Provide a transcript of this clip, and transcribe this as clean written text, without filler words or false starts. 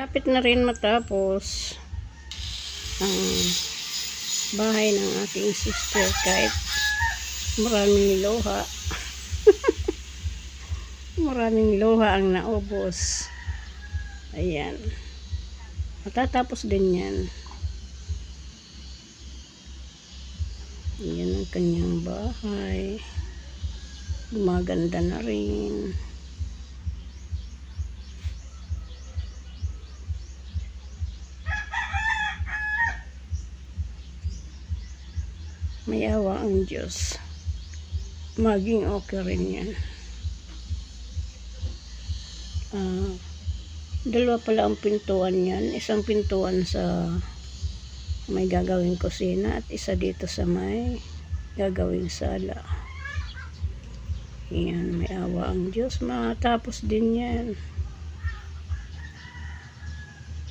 Lapit na rin matapos ang bahay ng aking sister kahit maraming luha. Maraming luha ang naubos. Ayan. Matatapos din yan. Ayan ang kanyang bahay. Gumaganda na rin. May awa ang Diyos. Maging okay rin yan. Dalawa pala ang pintuan yan. Isang pintuan sa may gagawing kusina at isa dito sa may gagawing sala. Yan, may awa ang Diyos. Matapos din yan.